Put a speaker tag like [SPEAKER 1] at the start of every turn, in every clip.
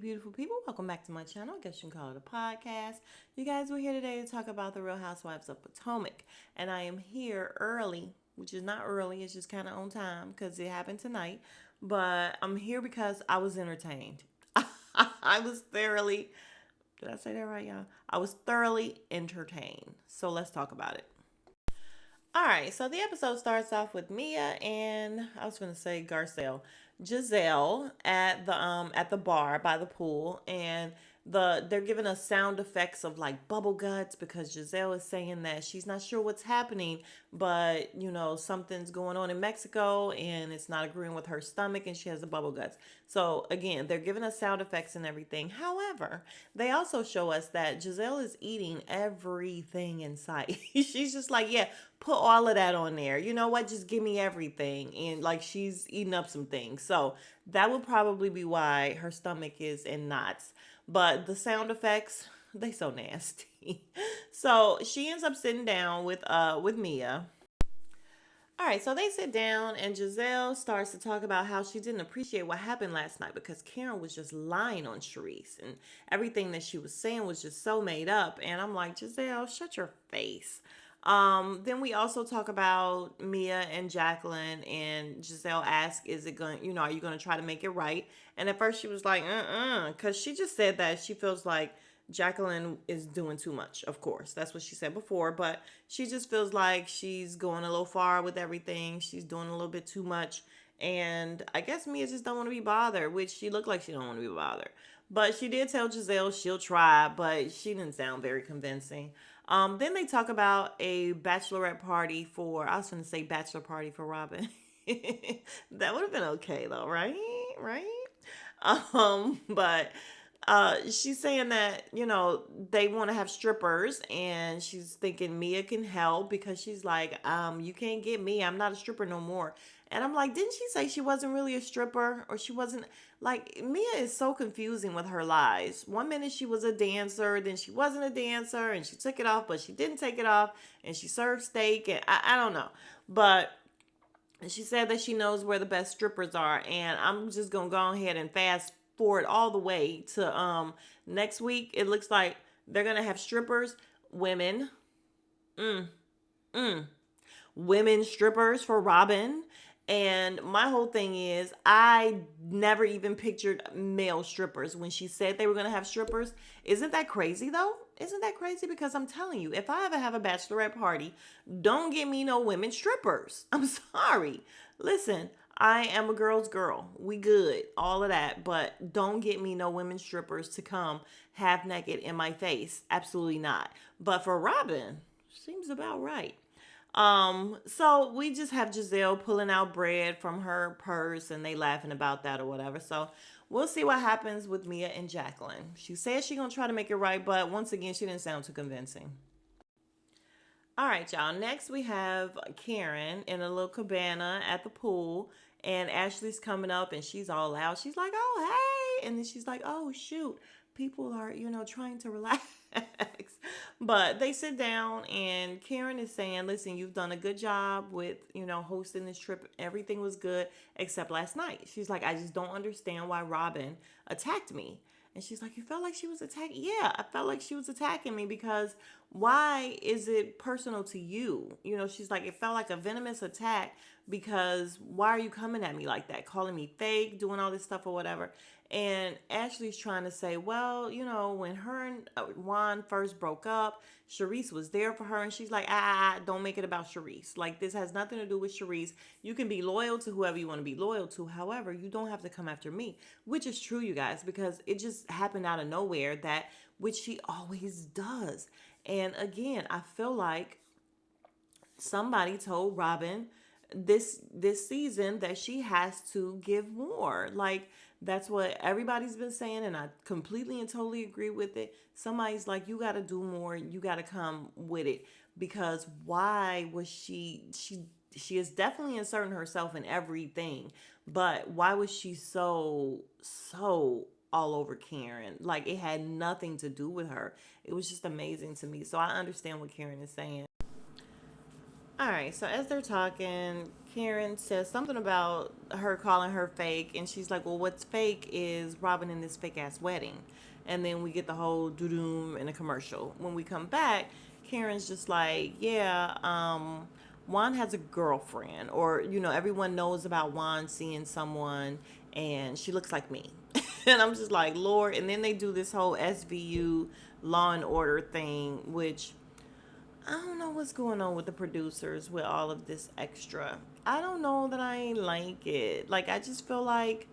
[SPEAKER 1] beautiful people. Welcome back to my channel. I guess you can call it a podcast. You guys, we're here today to talk about the Real Housewives of Potomac. And I am here early, which is not early. It's just kind of on time because it happened tonight. But I'm here because I was entertained. I was thoroughly, did I say that right, y'all? I was thoroughly entertained. So let's talk about it. All right, so the episode starts off with Mia and I was going to say Giselle at the bar by the pool, and they're giving us sound effects of like bubble guts because Giselle is saying that she's not sure what's happening, but something's going on in Mexico and it's not agreeing with her stomach and she has the bubble guts. So again, they're giving us sound effects and everything. However, they also show us that Giselle is eating everything in sight. She's just like, yeah, put all of that on there. You know what? Just give me everything. And like she's eating up some things. So that would probably be why her stomach is in knots. But the sound effects, they so nasty. So she ends up sitting down with Mia. All right, so they sit down and Giselle starts to talk about how she didn't appreciate what happened last night because Karen was just lying on Charisse and everything that she was saying was just so made up. And I'm like, Giselle, shut your face. Then we also talk about Mia and Jacqueline, and Giselle asks, is it going, are you going to try to make it right? And at first she was like, because she just said that she feels like Jacqueline is doing too much. Of course, that's what she said before, but she just feels like she's going a little far with everything. She's doing a little bit too much. And I guess Mia just don't want to be bothered, which she looked like she don't want to be bothered. But she did tell Giselle she'll try, but she didn't sound very convincing. Then they talk about a bachelorette party for, I was going to say bachelor party for Robin. That would have been okay though, right? Right? But she's saying that, they want to have strippers and she's thinking Mia can help because she's like, you can't get me. I'm not a stripper no more. And I'm like, didn't she say she wasn't really a stripper or she wasn't like Mia is so confusing with her lies. One minute she was a dancer, then she wasn't a dancer and she took it off, but she didn't take it off and she served steak and I don't know. But she said that she knows where the best strippers are, and I'm just gonna go ahead and fast forward all the way to next week. It looks like they're gonna have strippers, women, mm, mm, women strippers for Robin. And my whole thing is, I never even pictured male strippers when she said they were going to have strippers. Isn't that crazy, though? Isn't that crazy? Because I'm telling you, if I ever have a bachelorette party, don't get me no women strippers. I'm sorry. Listen, I am a girl's girl. We good, all of that. But don't get me no women strippers to come half naked in my face. Absolutely not. But for Robin, seems about right. So we just have Giselle pulling out bread from her purse and they laughing about that or whatever. So we'll see what happens with Mia and Jacqueline. She says she's gonna try to make it right, but once again, she didn't sound too convincing. All right, y'all. Next we have Karen in a little cabana at the pool, and Ashley's coming up and she's all out. She's like, oh, hey. And then she's like, oh, shoot. People are, trying to relax. But they sit down and Karen is saying, listen, you've done a good job with, hosting this trip. Everything was good except last night. She's like, I just don't understand why Robin attacked me. And she's like, you felt like she was attacking? Yeah, I felt like she was attacking me because why is it personal to you? She's like, it felt like a venomous attack because why are you coming at me like that? Calling me fake, doing all this stuff or whatever. And Ashley's trying to say, well, when her and Juan first broke up, Charisse was there for her. And she's like, don't make it about Charisse. Like, this has nothing to do with Charisse. You can be loyal to whoever you want to be loyal to. However, you don't have to come after me, which is true, you guys, because it just happened out of nowhere, that which she always does. And again, I feel like somebody told Robin this season that she has to give more. Like, that's what everybody's been saying, and I completely and totally agree with it. Somebody's like, you got to do more, you got to come with it, because why was she is definitely inserting herself in everything, but why was she so all over Karen? Like, it had nothing to do with her. It was just amazing to me. So I understand what Karen is saying. All right, so as they're talking, Karen says something about her calling her fake, and she's like, "Well, what's fake is Robin in this fake ass wedding," and then we get the whole doo-doom in a commercial. When we come back, Karen's just like, "Yeah, Juan has a girlfriend, or everyone knows about Juan seeing someone, and she looks like me." And I'm just like, Lord. And then they do this whole SVU Law and Order thing, which I don't know what's going on with the producers with all of this extra. I don't know that I like it. Like, I just feel like,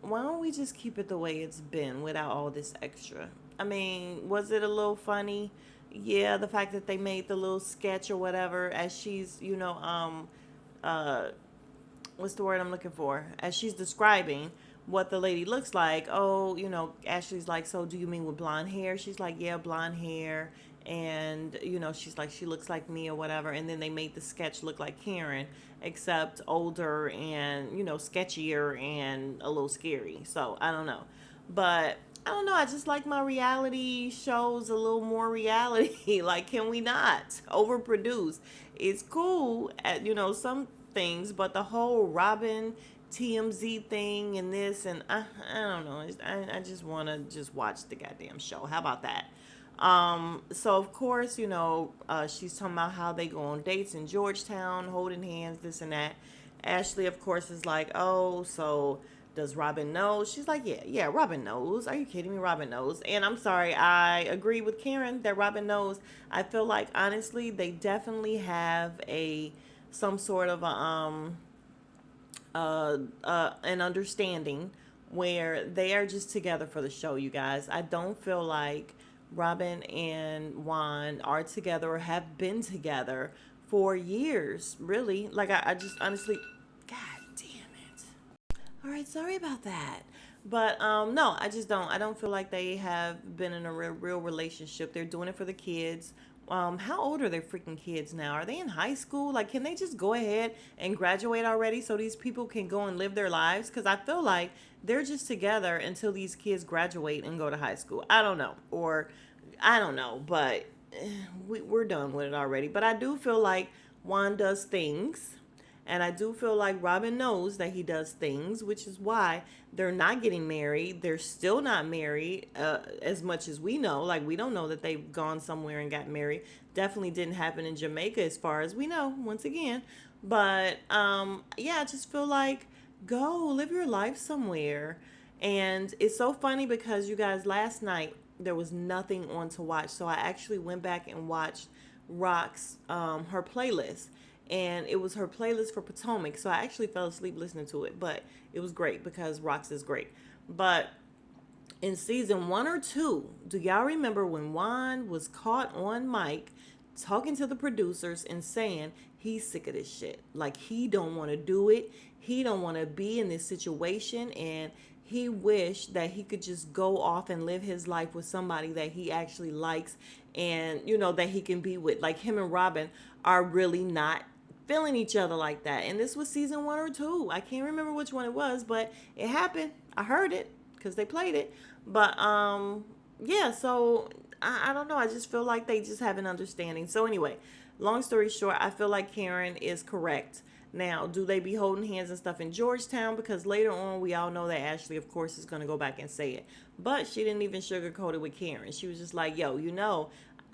[SPEAKER 1] why don't we just keep it the way it's been without all this extra? I mean, was it a little funny? Yeah, the fact that they made the little sketch or whatever as she's, uh, what's the word I'm looking for? As she's describing what the lady looks like. Oh, Ashley's like, so do you mean with blonde hair? She's like, yeah, blonde hair. And, she's like, she looks like me or whatever. And then they made the sketch look like Karen, except older and, sketchier and a little scary. So I don't know. But I don't know. I just like my reality shows a little more reality. Like, can we not overproduce? It's cool at, some things, but the whole Robin TMZ thing and this and I don't know. I just want to just watch the goddamn show. How about that? So of course, she's talking about how they go on dates in Georgetown, holding hands, this and that. Ashley, of course, is like, oh, so does Robin know? She's like, yeah, Robin knows. Are you kidding me? Robin knows. And I'm sorry, I agree with Karen that Robin knows. I feel like honestly, they definitely have some sort of an understanding where they are just together for the show, you guys. I don't feel like Robin and Juan are together or have been together for years, really. Like, I just honestly, God damn it. All right, sorry about that. But no, I just don't. I don't feel like they have been in a real relationship. They're doing it for the kids. How old are their freaking kids now? Are they in high school? Like, can they just go ahead and graduate already so these people can go and live their lives? Because I feel like they're just together until these kids graduate and go to high school. I don't know. Or I don't know, but we're done with it already. But I do feel like Juan does things. And I do feel like Robin knows that he does things, which is why they're not getting married. They're still not married, as much as we know. Like, we don't know that they've gone somewhere and got married. Definitely didn't happen in Jamaica, as far as we know, once again. But yeah, I just feel like go live your life somewhere. And it's so funny because you guys, last night there was nothing on to watch, so I actually went back and watched Rock's her playlist, and it was her playlist for Potomac. So I actually fell asleep listening to it, but it was great because Rock's is great. But in season 1 or 2, do y'all remember when Juan was caught on mic talking to the producers and saying he's sick of this shit? Like, he don't want to do it. He don't want to be in this situation, and he wished that he could just go off and live his life with somebody that he actually likes and that he can be with. Like, him and Robin are really not feeling each other like that. And this was season 1 or 2. I can't remember which one it was, but it happened. I heard it because they played it. But yeah, so I don't know. I just feel like they just have an understanding. So anyway, long story short, I feel like Karen is correct. Now, do they be holding hands and stuff in Georgetown? Because later on, we all know that Ashley, of course, is going to go back and say it. But she didn't even sugarcoat it with Karen. She was just like, yo,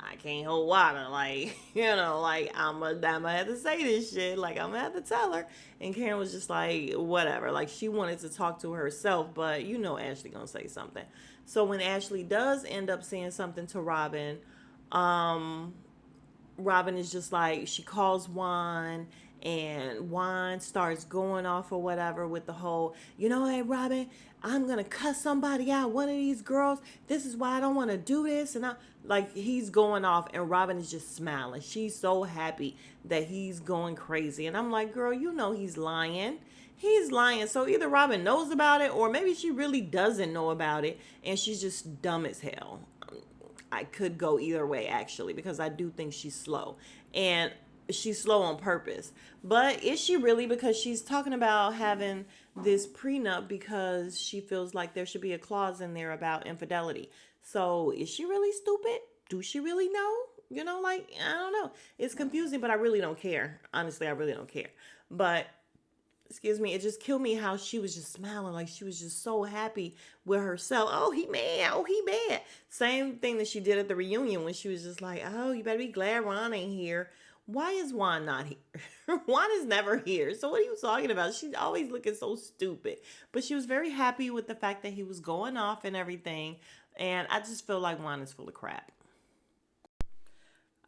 [SPEAKER 1] I can't hold water. Like, like, I'm going to have to say this shit. Like, I'm going to have to tell her. And Karen was just like, whatever. Like, she wanted to talk to herself, but Ashley going to say something. So when Ashley does end up saying something to Robin, Robin is just like, she calls Juan, and Juan starts going off or whatever with the whole, hey, Robin, I'm going to cuss somebody out, one of these girls. This is why I don't want to do this. And like, he's going off, and Robin is just smiling. She's so happy that he's going crazy. And I'm like, girl, he's lying. He's lying. So either Robin knows about it, or maybe she really doesn't know about it, and she's just dumb as hell. I could go either way, actually, because I do think she's slow. And she's slow on purpose. But is she really? Because she's talking about having this prenup because she feels like there should be a clause in there about infidelity. So is she really stupid? Do she really know? Like, I don't know. It's confusing, but I really don't care. Honestly, I really don't care. But excuse me, it just killed me how she was just smiling, like she was just so happy with herself. Oh, he mad. Oh, he mad. Same thing that she did at the reunion when she was just like, oh, you better be glad Ron ain't here. Why is Juan not here? Juan is never here. So what are you talking about? She's always looking so stupid. But she was very happy with the fact that he was going off and everything. And I just feel like Juan is full of crap.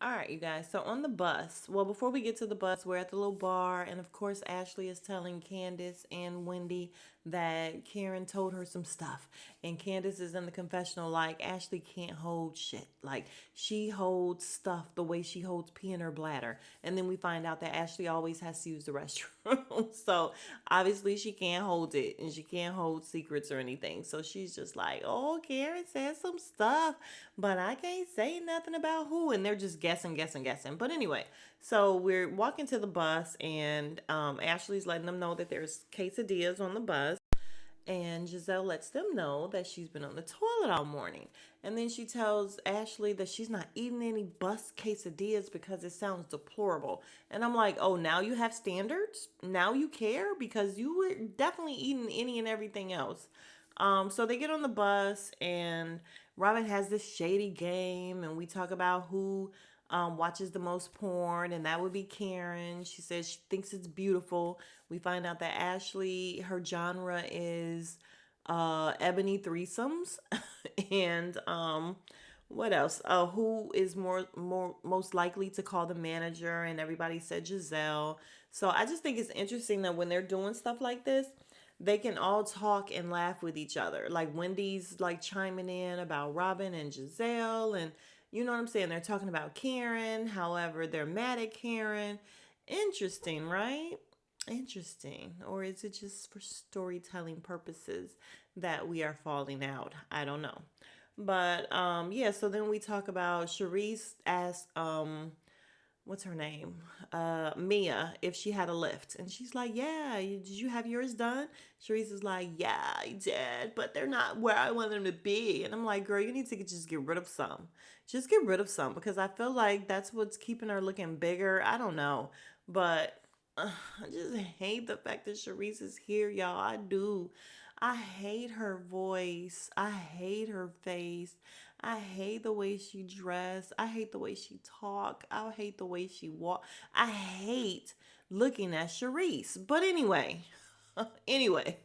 [SPEAKER 1] All right, you guys. So on the bus, well, before we get to the bus, we're at the little bar, and of course, Ashley is telling Candace and Wendy that Karen told her some stuff. And Candace is in the confessional like Ashley can't hold shit. Like she holds stuff the way she holds pee in her bladder. And then we find out that Ashley always has to use the restroom. So obviously she can't hold it and she can't hold secrets or anything. So she's just like, oh, Karen said some stuff, but I can't say nothing about who. And they're just guessing, guessing, guessing. But anyway, so we're walking to the bus and Ashley's letting them know that there's quesadillas on the bus. And Giselle lets them know that she's been on the toilet all morning. And then she tells Ashley that she's not eating any bus quesadillas because it sounds deplorable. And I'm like, oh, now you have standards? Now you care? Because you were definitely eating any and everything else. So they get on the bus and Robin has this shady game and we talk about who watches the most porn, and that would be Karen. She says she thinks it's beautiful. We find out that Ashley, her genre is ebony threesomes, and what else? Who is more most likely to call the manager? And everybody said Giselle. So I just think it's interesting that when they're doing stuff like this, they can all talk and laugh with each other. Like Wendy's like chiming in about Robin and Giselle, and you know what I'm saying? They're talking about Karen. However, they're mad at Karen. Interesting, right? Interesting. Or is it just for storytelling purposes that we are falling out? I don't know. But yeah, so then we talk about Charisse asked what's her name? Mia, if she had a lift. And she's like, yeah, did you have yours done? Sharice is like, yeah, I did, but they're not where I want them to be. And I'm like, girl, you need to just get rid of some. Just get rid of some because I feel like that's what's keeping her looking bigger. I don't know. But I just hate the fact that Sharice is here, y'all. I do. I hate her voice. I hate her face. I hate the way she dressed. I hate the way she talk. I hate the way she walk. I hate looking at Sharice. But anyway, anyway.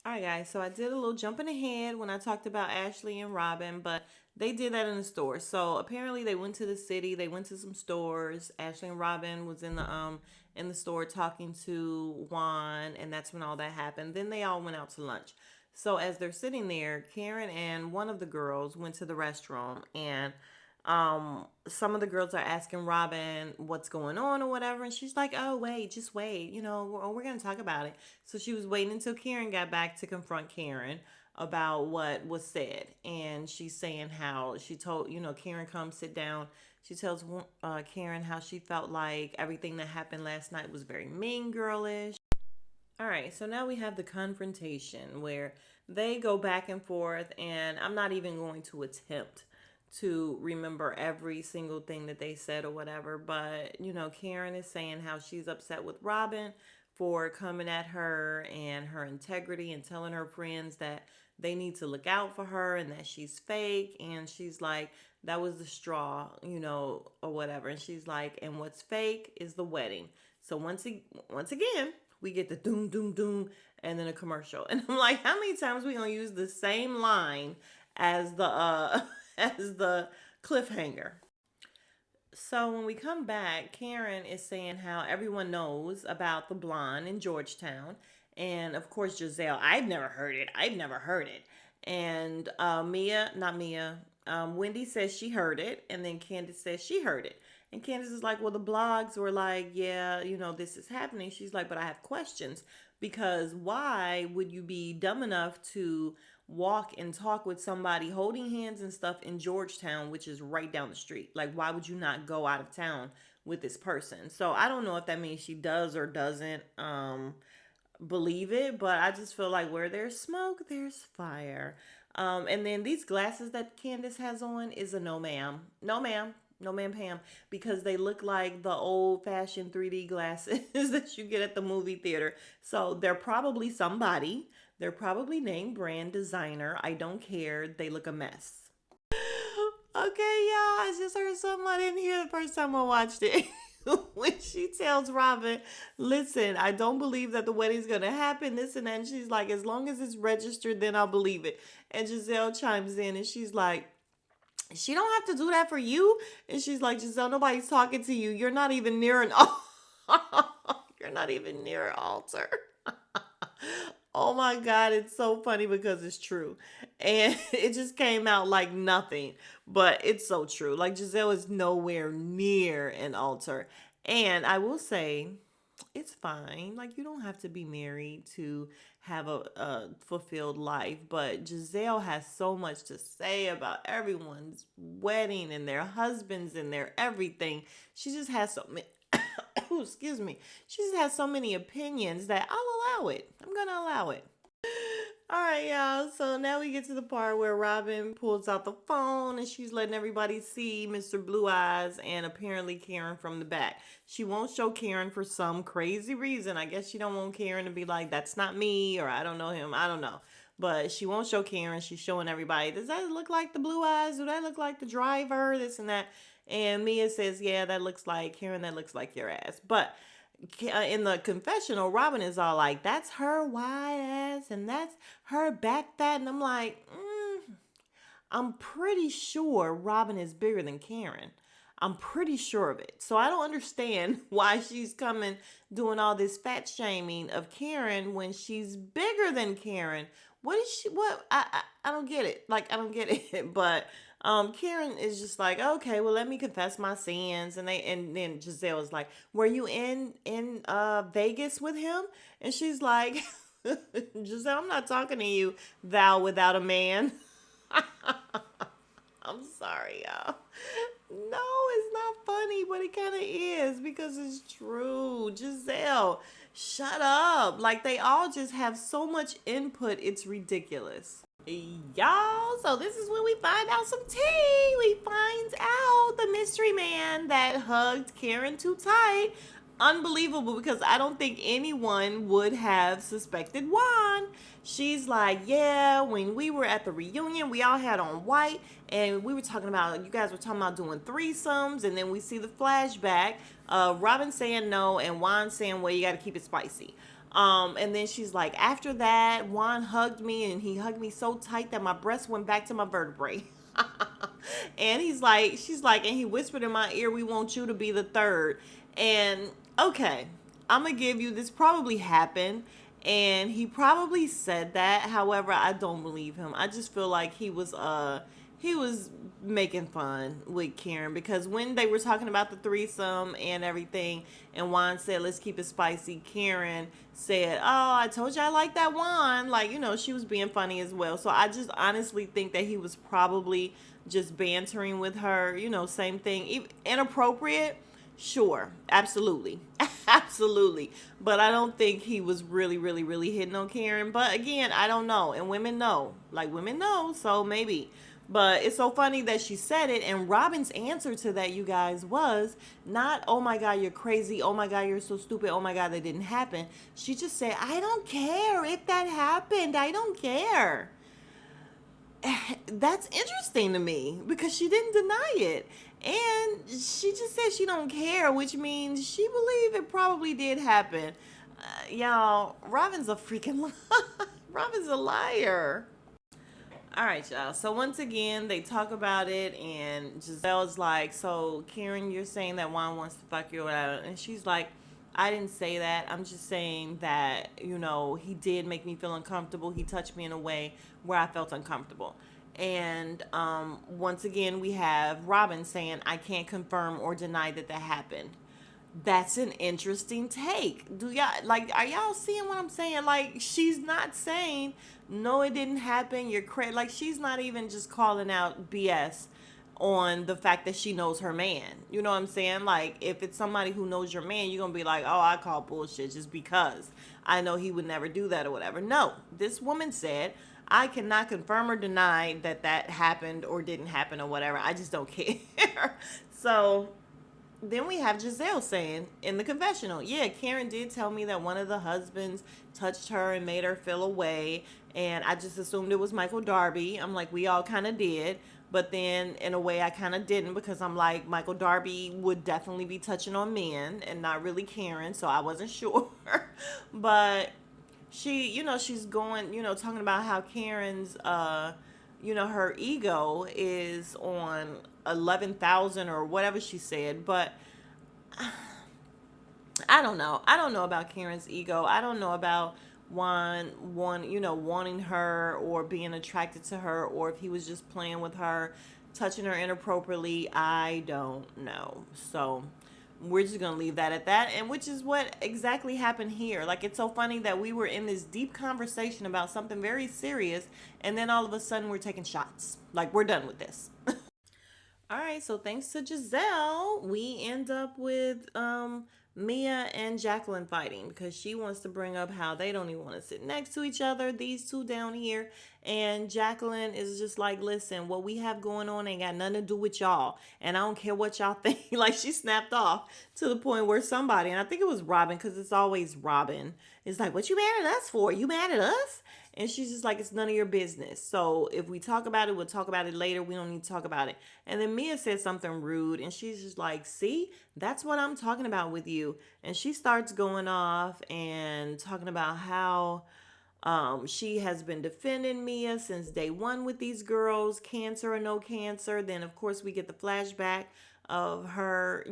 [SPEAKER 1] All right, guys. So I did a little jumping ahead when I talked about Ashley and Robin, but they did that in the store. So apparently they went to the city. They went to some stores. Ashley and Robin was in the store talking to Juan, and that's when all that happened. Then they all went out to lunch. So as they're sitting there, Karen and one of the girls went to the restroom, and some of the girls are asking Robin what's going on or whatever, and she's like, oh wait, just wait, we're gonna talk about it. So she was waiting until Karen got back to confront Karen about what was said, and she's saying how she told, Karen, come sit down. She tells Karen how she felt like everything that happened last night was very mean girlish. All right, so now we have the confrontation where they go back and forth, and I'm not even going to attempt to remember every single thing that they said or whatever. But, Karen is saying how she's upset with Robin for coming at her and her integrity and telling her friends that they need to look out for her and that she's fake. And she's like, that was the straw, or whatever. And she's like, and what's fake is the wedding. So once again, we get the doom, doom, doom, and then a commercial. And I'm like, how many times we gonna use the same line as the as the cliffhanger? So when we come back, Karen is saying how everyone knows about the blonde in Georgetown. And of course, Giselle, I've never heard it. I've never heard it. And not Mia, Wendy says she heard it. And then Candace says she heard it. And Candace is like, well, the blogs were like, yeah, this is happening. She's like, but I have questions because why would you be dumb enough to walk and talk with somebody holding hands and stuff in Georgetown, which is right down the street? Like, why would you not go out of town with this person? So I don't know if that means she does or doesn't believe it, but I just feel like where there's smoke, there's fire. And then these glasses that Candace has on is a no ma'am. No ma'am. No, ma'am, Pam, because they look like the old fashioned 3D glasses that you get at the movie theater. So they're probably somebody. They're probably name brand designer. I don't care. They look a mess. Okay, y'all. I just heard something I didn't hear the first time I watched it. When she tells Robin, listen, I don't believe that the wedding's gonna happen, this and that. And she's like, as long as it's registered, then I'll believe it. And Giselle chimes in and she's like, she don't have to do that for you. And she's like, Giselle, nobody's talking to you. You're not even near an you're not even near an altar. Oh my God, it's so funny because it's true. And it just came out like nothing, but it's so true. Like Giselle is nowhere near an altar. And I will say, it's fine. Like, you don't have to be married to have a fulfilled life. But Giselle has so much to say about everyone's wedding and their husbands and their everything. She just has so many. Oh, excuse me. She just has so many opinions that I'll allow it. I'm going to allow it. All right, y'all. So now we get to the part where Robin pulls out the phone and she's letting everybody see Mr. Blue Eyes and apparently Karen from the back. She won't show Karen for some crazy reason. I guess she don't want Karen to be like, that's not me, or I don't know him. I don't know. But she won't show Karen. She's showing everybody, does that look like the Blue Eyes? Do that look like the driver? This and that. And Mia says, yeah, that looks like Karen. That looks like your ass. But in the confessional, Robin is all like, that's her wide ass and that's her back fat. And I'm like, I'm pretty sure Robin is bigger than Karen. I'm pretty sure of it. So I don't understand why she's coming doing all this fat shaming of Karen when she's bigger than Karen. What is she? What? I don't get it. Like, I don't get it. But Karen is just like, okay, well, let me confess my sins. And then Giselle is like, were you in Vegas with him? And she's like, Giselle, I'm not talking to you, thou without a man. I'm sorry, y'all. No, it's not funny, but it kind of is because it's true. Giselle, shut up. Like, they all just have so much input, it's ridiculous. Y'all, so this is when we find out some tea. We find out the mystery man that hugged Karen too tight. Unbelievable, because I don't think anyone would have suspected Juan. She's like, yeah, when we were at the reunion, we all had on white, and we were talking about, you guys were talking about doing threesomes, and then we see the flashback, Robin saying no, and Juan saying, well, you got to keep it spicy. And then she's like, after that, Juan hugged me, and he hugged me so tight that my breast went back to my vertebrae. And she's like, and he whispered in my ear, we want you to be the third. And okay, I'm going to give you, this probably happened, and he probably said that. However, I don't believe him. I just feel like he was making fun with Karen, because when they were talking about the threesome and everything, and Juan said, let's keep it spicy, Karen said, oh, I told you I like that Juan. Like, you know, she was being funny as well. So I just honestly think that he was probably just bantering with her, you know, same thing. Inappropriate. Sure, absolutely. Absolutely. But I don't think he was really, really, really hitting on Karen. But again, I don't know. And women know. Like, women know, so maybe. But it's so funny that she said it. And Robin's answer to that, you guys, was not, oh my God, you're crazy. Oh my God, you're so stupid. Oh my God, that didn't happen. She just said, I don't care if that happened. I don't care. That's interesting to me because she didn't deny it. And she just said she don't care, which means she believed it probably did happen. Y'all, Robin's a freaking liar. Robin's a liar. All right, y'all. So once again, they talk about it, and Giselle's like, so Karen, you're saying that Juan wants to fuck you or whatever. And she's like, I didn't say that. I'm just saying that, you know, he did make me feel uncomfortable. He touched me in a way where I felt uncomfortable. And once again, we have Robin saying, I can't confirm or deny that happened. That's an interesting take. Do y'all, like, are y'all seeing what I'm saying? Like, she's not saying, no, it didn't happen, you're crazy. Like, she's not even just calling out BS on the fact that she knows her man. You know what I'm saying? Like, if it's somebody who knows your man, you're going to be like, oh, I call bullshit just because I know he would never do that or whatever. No, this woman said, I cannot confirm or deny that happened or didn't happen or whatever. I just don't care. So then we have Giselle saying in the confessional, yeah, Karen did tell me that one of the husbands touched her and made her feel away. And I just assumed it was Michael Darby. I'm like, we all kind of did. But then in a way, I kind of didn't because I'm like, Michael Darby would definitely be touching on men and not really Karen. So I wasn't sure. But she, she's going, talking about how Karen's, her ego is on 11,000 or whatever she said. But I don't know. I don't know about Karen's ego. I don't know about wanting her or being attracted to her, or if he was just playing with her, touching her inappropriately. I don't know. So we're just gonna leave that at that, and which is what exactly happened here. Like, it's so funny that we were in this deep conversation about something very serious, and then all of a sudden we're taking shots. Like, we're done with this. All right, so thanks to Giselle, we end up with Mia and Jacqueline fighting because she wants to bring up how they don't even want to sit next to each other, these two down here. And Jacqueline is just like, listen, what we have going on ain't got nothing to do with y'all. And I don't care what y'all think. Like, she snapped off to the point where somebody, and I think it was Robin, because it's always Robin, is like, what you mad at us for? You mad at us? And she's just like, it's none of your business. So if we talk about it, we'll talk about it later. We don't need to talk about it. And then Mia said something rude. And she's just like, see, that's what I'm talking about with you. And she starts going off and talking about how she has been defending Mia since day one with these girls, cancer or no cancer. Then, of course, we get the flashback of her,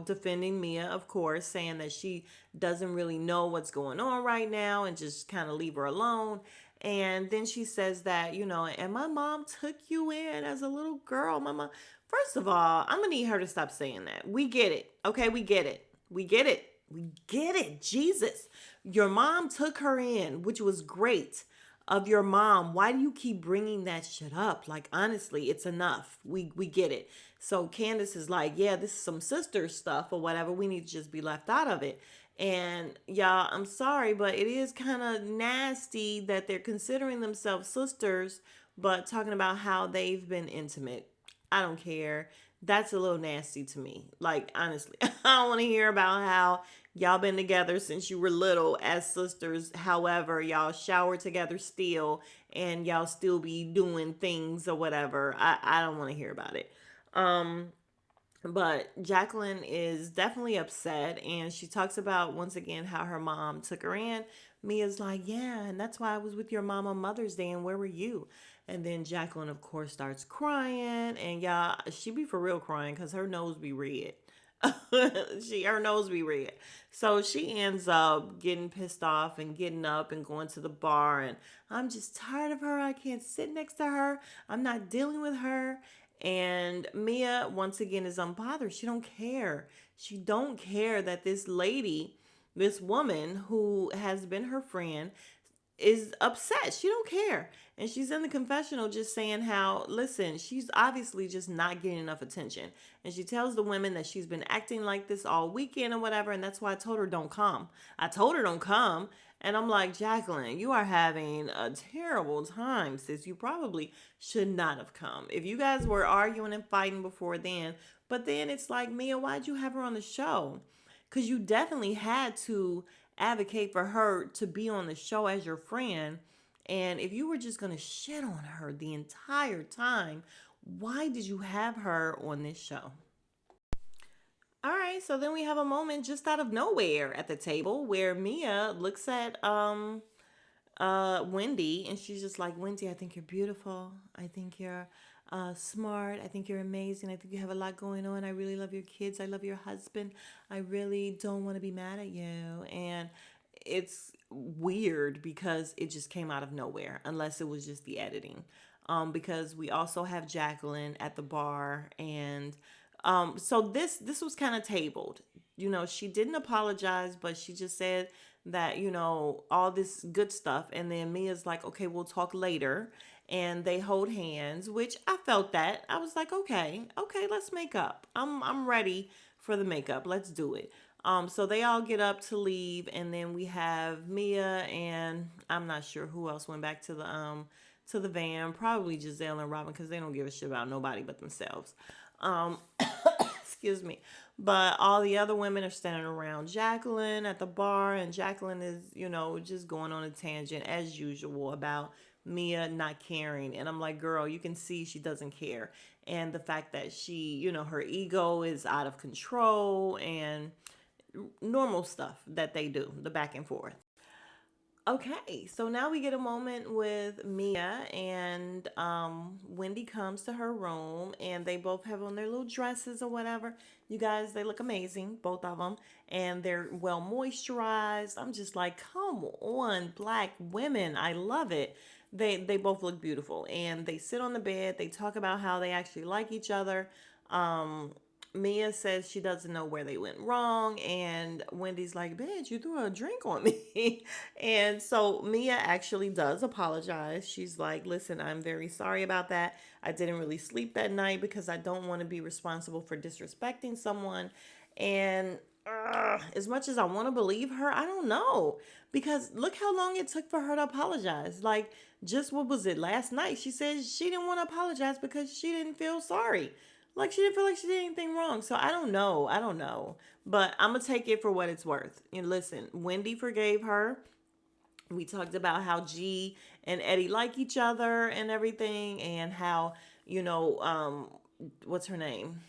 [SPEAKER 1] defending Mia, of course, saying that she doesn't really know what's going on right now and just kind of leave her alone. And then she says that, and my mom took you in as a little girl. My mom, first of all, I'm going to need her to stop saying that. We get it. Okay, we get it. We get it. We get it. Jesus. Your mom took her in, which was great. Of your mom, why do you keep bringing that shit up? Like, honestly, it's enough. We get it. So Candace is like, yeah, this is some sister stuff or whatever. We need to just be left out of it. And y'all, I'm sorry, but it is kind of nasty that they're considering themselves sisters, but talking about how they've been intimate. I don't care. That's a little nasty to me. Like, honestly, I don't want to hear about how y'all been together since you were little as sisters. However, y'all shower together still and y'all still be doing things or whatever. I don't want to hear about it. Um, but Jacqueline is definitely upset, and she talks about once again how her mom took her in. Mia's like, yeah, and that's why I was with your mom on Mother's Day, and where were you? And then Jacqueline, of course, starts crying, and y'all, she be for real crying because her nose be red. Her nose be red. So she ends up getting pissed off and getting up and going to the bar, and I'm just tired of her. I can't sit next to her. I'm not dealing with her. And Mia once again is unbothered. She don't care. She don't care that this lady, this woman who has been her friend, is upset. She don't care. And she's in the confessional just saying how, listen, she's obviously just not getting enough attention. And she tells the women that she's been acting like this all weekend or whatever, and that's why I told her don't come. I told her don't come. And I'm like, Jacqueline, you are having a terrible time, sis. You probably should not have come. If you guys were arguing and fighting before then, but then it's like, Mia, why'd you have her on the show? Because you definitely had to advocate for her to be on the show as your friend. And if you were just going to shit on her the entire time, why did you have her on this show? All right, so then we have a moment just out of nowhere at the table where Mia looks at Wendy, and she's just like, Wendy, I think you're beautiful. I think you're smart. I think you're amazing. I think you have a lot going on. I really love your kids. I love your husband. I really don't want to be mad at you. And it's weird because it just came out of nowhere, unless it was just the editing. Because we also have Jacqueline at the bar, and so this was kind of tabled. She didn't apologize, but she just said that, all this good stuff. And then Mia's like, okay, we'll talk later. And they hold hands, which I felt that. I was like, okay, let's make up. I'm ready for the makeup. Let's do it. So they all get up to leave, and then we have Mia, and I'm not sure who else went back to the van. Probably Giselle and Robin, because they don't give a shit about nobody but themselves. excuse me. But all the other women are standing around Jacqueline at the bar, and Jacqueline is, just going on a tangent as usual about Mia not caring. And I'm like, girl, you can see she doesn't care. And the fact that she, her ego is out of control and normal stuff that they do, the back and forth. Okay, so now we get a moment with Mia, and Wendy comes to her room, and they both have on their little dresses or whatever. You guys, they look amazing, both of them, and they're well moisturized. I'm just like, come on, black women, I love it. They both look beautiful, and they sit on the bed. They talk about how they actually like each other. Um, Mia says she doesn't know where they went wrong, and Wendy's like, "Bitch, you threw a drink on me." And so Mia actually does apologize. She's like, "Listen, I'm very sorry about that. I didn't really sleep that night because I don't want to be responsible for disrespecting someone." And as much as I want to believe her, I don't know, because look how long it took for her to apologize. Like, just what was it, last night? She said she didn't want to apologize because she didn't feel sorry. Like, she didn't feel like she did anything wrong. So I don't know. I don't know. But I'm going to take it for what it's worth. And listen, Wendy forgave her. We talked about how G and Eddie like each other and everything, and how, what's her name?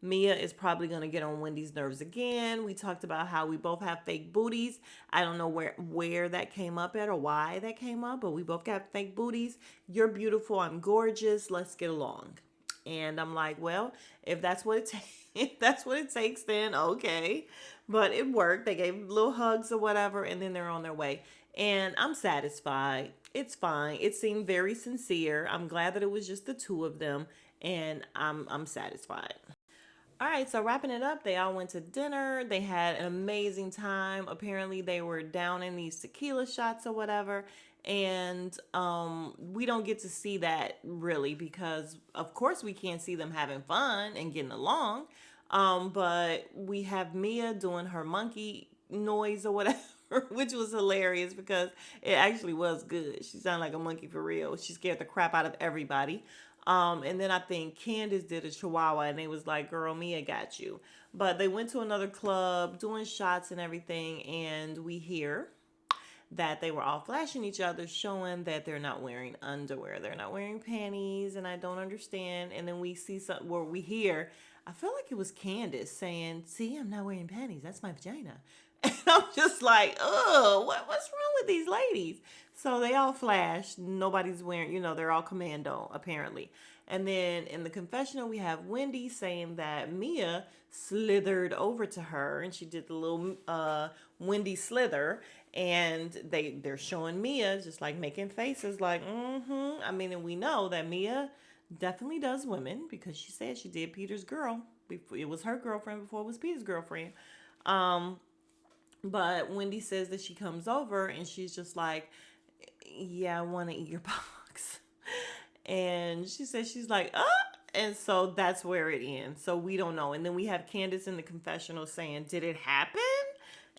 [SPEAKER 1] Mia is probably going to get on Wendy's nerves again. We talked about how we both have fake booties. I don't know where that came up at or why that came up, but we both got fake booties. You're beautiful. I'm gorgeous. Let's get along. And I'm like, well, if that's what it takes, if that's what it takes, then okay. But it worked. They gave little hugs or whatever, and then they're on their way. And I'm satisfied. It's fine. It seemed very sincere. I'm glad that it was just the two of them, and I'm satisfied. All right, so wrapping it up, they all went to dinner. They had an amazing time. Apparently, they were down in these tequila shots or whatever. And we don't get to see that really because, of course, we can't see them having fun and getting along. But we have Mia doing her monkey noise or whatever, which was hilarious because it actually was good. She sounded like a monkey for real. She scared the crap out of everybody. And then I think Candace did a chihuahua, and they was like, girl, Mia got you. But they went to another club doing shots and everything, and we hear that they were all flashing each other, showing that they're not wearing underwear. They're not wearing panties, and I don't understand. And then we see something where we hear, I feel like it was Candace saying, see, I'm not wearing panties. That's my vagina. And I'm just like, oh, what's wrong with these ladies? So they all flashed. Nobody's wearing, they're all commando, apparently. And then in the confessional, we have Wendy saying that Mia slithered over to her, and she did the little Wendy slither. And they're showing Mia just like making faces like, mm-hmm. I mean, and we know that Mia definitely does women because she said she did Peter's girl. It was her girlfriend before it was Peter's girlfriend. But Wendy says that she comes over and she's just like, yeah, I want to eat your box. And she says, she's like, and so that's where it ends. So we don't know. And then we have Candace in the confessional saying, did it happen?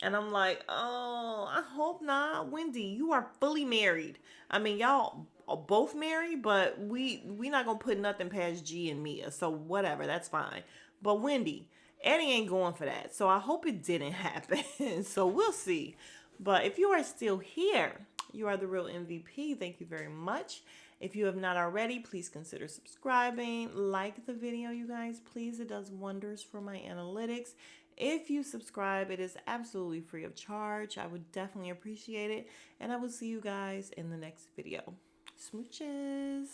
[SPEAKER 1] And I'm like, oh, I hope not. Wendy, you are fully married. I mean, y'all are both married, but we not going to put nothing past G and Mia. So whatever, that's fine. But Wendy, Eddie ain't going for that. So I hope it didn't happen. So we'll see. But if you are still here, you are the real MVP. Thank you very much. If you have not already, please consider subscribing. Like the video, you guys, please. It does wonders for my analytics. If you subscribe, it is absolutely free of charge. I would definitely appreciate it. And I will see you guys in the next video. Smooches.